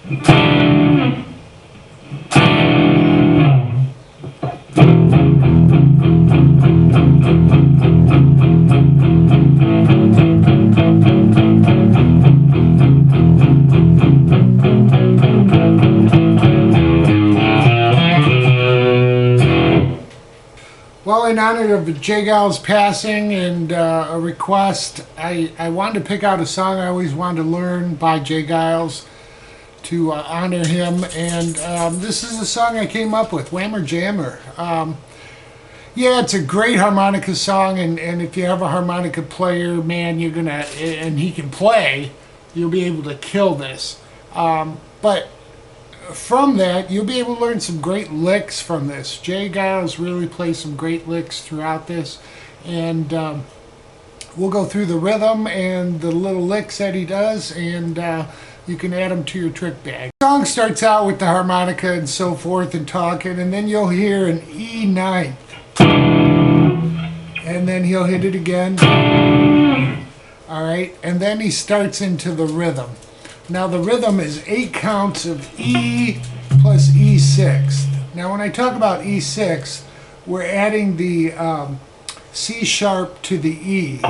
Well, in honor of Geils' passing and a request, I wanted to pick out a song I always wanted to learn by Geils to honor him, and this is a song I came up with, Whammer Jammer. Yeah, it's a great harmonica song, and if you have a harmonica player, man, you're gonna, and he can play, you'll be able to kill this. But from that, you'll be able to learn some great licks from this. Geils really plays some great licks throughout this, and we'll go through the rhythm and the little licks that he does, and you can add them to your trick bag. The song starts out with the harmonica and so forth and talking, and then you'll hear an E ninth, and then he'll hit it again. Alright, and then he starts into the rhythm. Now the rhythm is 8 counts of E plus E6. Now when I talk about E6, we're adding the C sharp to the E.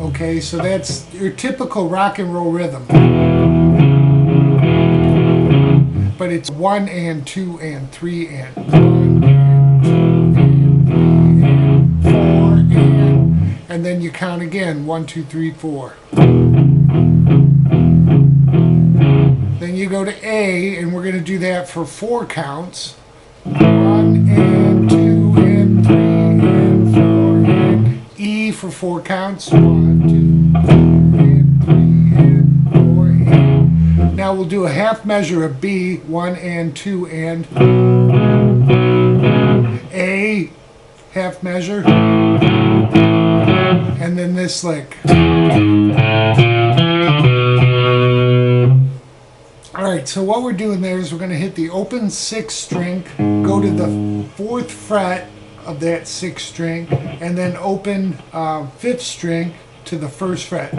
Okay, so that's your typical rock and roll rhythm. But it's 1 and 2 and 3 and 1 and 2 and 3 and 4 and then you count again, 1, 2, 3, 4. Then you go to A, and we're going to do that for 4 counts. 1 and 2 and 3 and 4 and E for 4 counts. 1, 2, 3 and 3 and 4 and. Now we'll do a half measure of B, 1 and 2 and A, half measure, and then this lick. Alright, so what we're doing there is we're going to hit the open 6th string, go to the 4th fret of that 6th string, and then open 5th string to the 1st fret.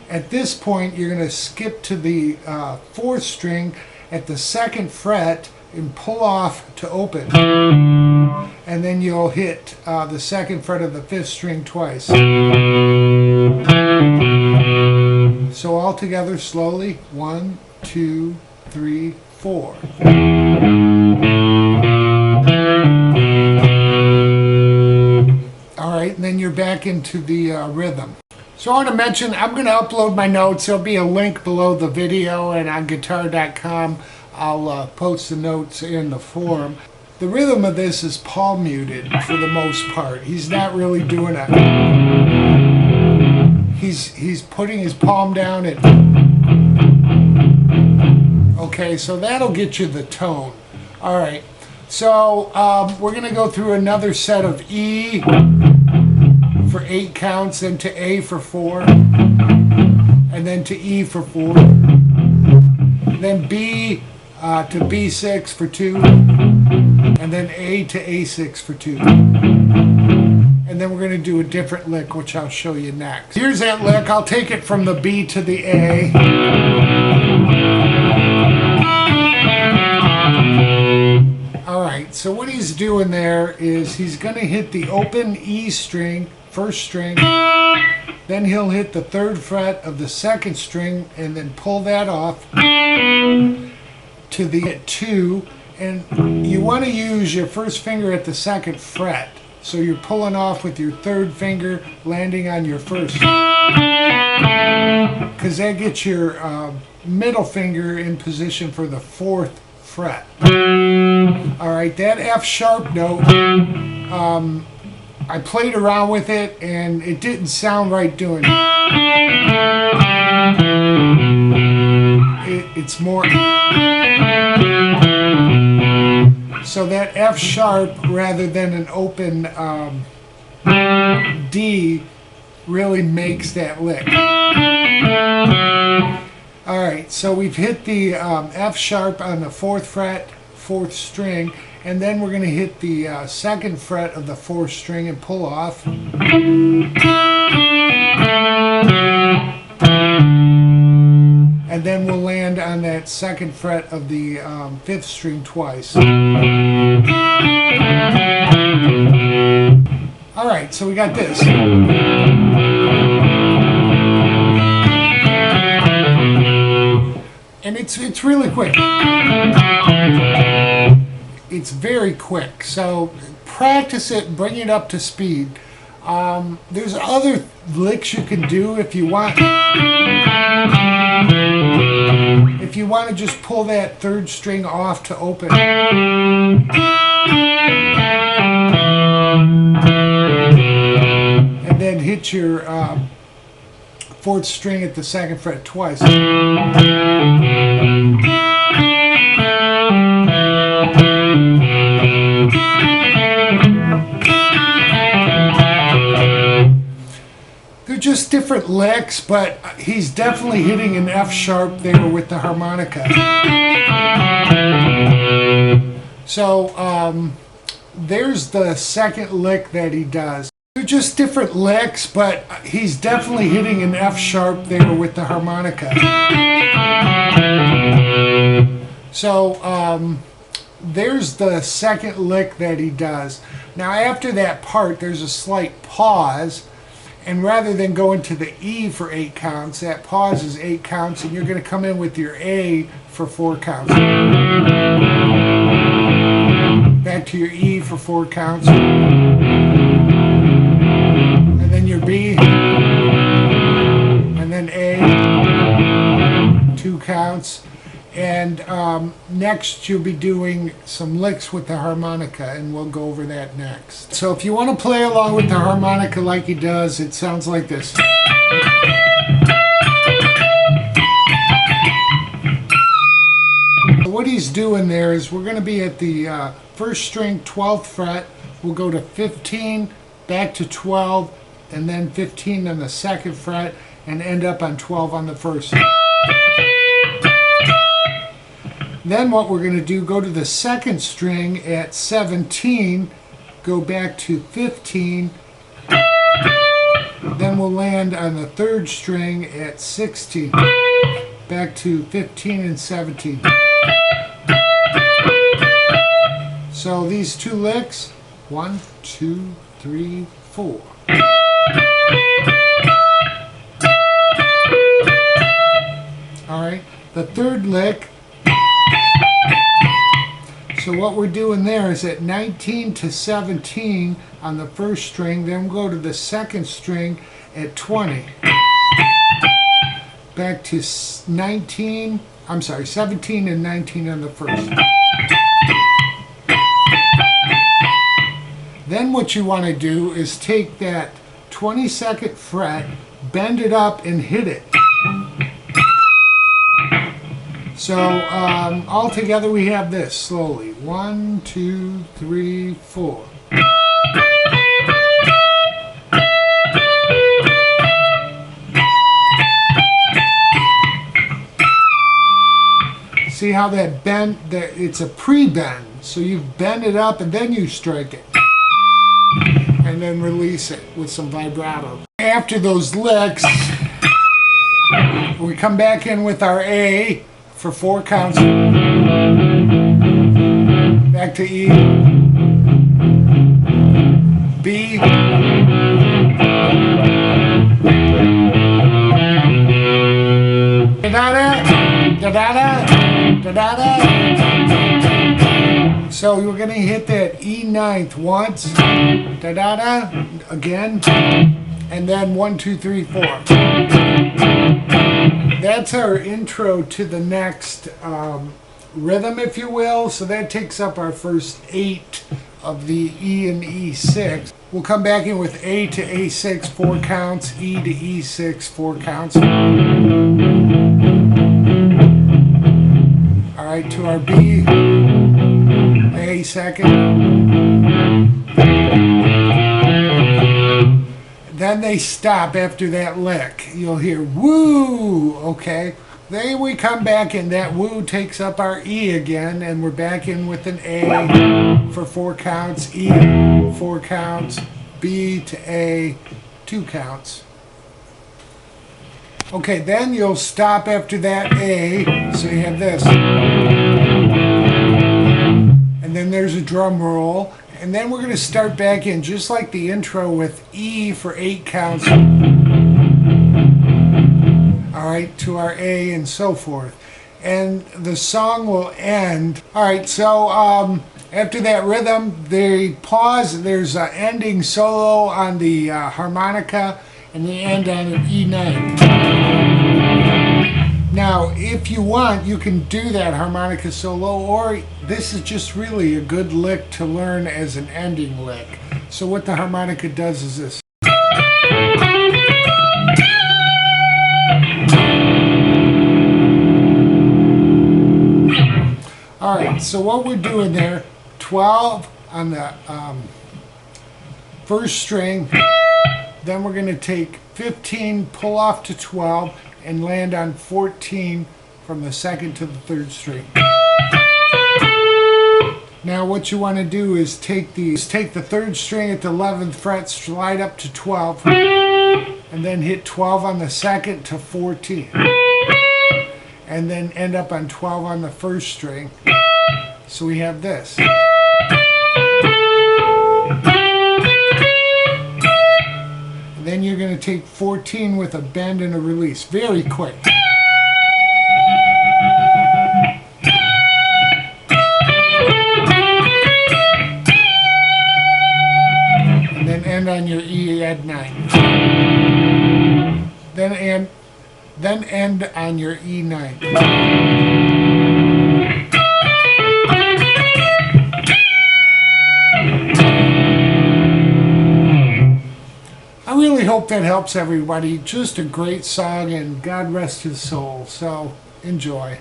At this point, you're going to skip to the 4th string at the 2nd fret and pull off to open. And then you'll hit the 2nd fret of the 5th string twice. So all together slowly, 1, 2, 3, 4. Alright, and then you're back into the rhythm. So I want to mention, I'm going to upload my notes. There'll be a link below the video, and on guitar.com I'll post the notes in the forum. The rhythm of this is palm muted for the most part. He's not really doing it. He's putting his palm down at. Okay, so that'll get you the tone. All right, so we're gonna go through another set of E for 8 counts, then to A for 4, and then to E for 4, then B to B6 for 2, and then A to A6 for 2. And then we're going to do a different lick, which I'll show you next. Here's that lick. I'll take it from the B to the A. Alright, so what he's doing there is he's going to hit the open E string, 1st string, then he'll hit the 3rd fret of the 2nd string and then pull that off to the 2, and you want to use your 1st finger at the 2nd fret. So you're pulling off with your 3rd finger, landing on your 1st. Because that gets your middle finger in position for the 4th fret. Alright, that F sharp note, I played around with it and it didn't sound right doing it. It's more. So that F sharp rather than an open D really makes that lick. Alright, so we've hit the F sharp on the 4th fret, 4th string, and then we're going to hit the 2nd fret of the 4th string and pull off. that second fret of the 5th string twice. Alright, so we got this. And it's really quick. It's very quick. So practice it, bring it up to speed. There's other licks you can do if you want. If you want to just pull that 3rd string off to open. And then hit your 4th string at the 2nd fret twice. They're just different licks, but he's definitely hitting an F sharp there with the harmonica. So there's the second lick that he does. They're just different licks, but he's definitely hitting an F sharp there with the harmonica. So there's the second lick that he does. Now after that part, there's a slight pause. And rather than going to the E for 8 counts, that pause is 8 counts, and you're going to come in with your A for 4 counts. Back to your E for 4 counts. And then your B. And then A. 2 counts. And next you'll be doing some licks with the harmonica, and we'll go over that next. So if you want to play along with the harmonica like he does, it sounds like this. What he's doing there is we're going to be at the 1st string 12th fret. We'll go to 15, back to 12, and then 15 on the 2nd fret, and end up on 12 on the 1st. Then what we're going to do, go to the 2nd string at 17, go back to 15, then we'll land on the 3rd string at 16, back to 15 and 17. So these 2 licks, 1, 2, 3, 4. Alright, the 3rd lick. So what we're doing there is at 19 to 17 on the 1st string, then we'll go to the 2nd string at 20. Back to 17 and 19 on the 1st. Then what you want to do is take that 22nd fret, bend it up and hit it. So all together we have this slowly. 1, 2, 3, 4. See how that bend, it's a pre-bend. So you bend it up and then you strike it. And then release it with some vibrato. After those licks, we come back in with our A for 4 counts. Back to E. B. Da-da-da, da-da-da, da-da-da. So we're going to hit that E 9th once, da-da-da, again, and then 1, 2, 3, 4. That's our intro to the next rhythm, if you will. So that takes up our first 8 of the E and E6. We'll come back in with A to A6, 4 counts, E to E6, 4 counts. Alright, to our B, A second. Then they stop after that lick. You'll hear woo, okay? Then we come back and that woo takes up our E again, and we're back in with an A for 4 counts, E 4 counts, B to A 2 counts. Okay, then you'll stop after that A, so you have this. And then there's a drum roll. And then we're going to start back in just like the intro with E for 8 counts. Alright, to our A and so forth. And the song will end. Alright, so after that rhythm, they pause. There's an ending solo on the harmonica, and they end on an E9. Now, if you want, you can do that harmonica solo, or this is just really a good lick to learn as an ending lick. So what the harmonica does is this. Alright, so what we're doing there, 12 on the first string, then we're going to take 15, pull off to 12, and land on 14 from the second to the third string. Now what you want to do is take the third string at the 11th fret, slide up to 12, and then hit 12 on the second to 14. And then end up on 12 on the first string. So we have this. And then you're going to take 14 with a bend and a release. Very quick. And then end on your E add 9. Then end on your E9. I really hope that helps everybody. Just a great song, and God rest his soul. So enjoy.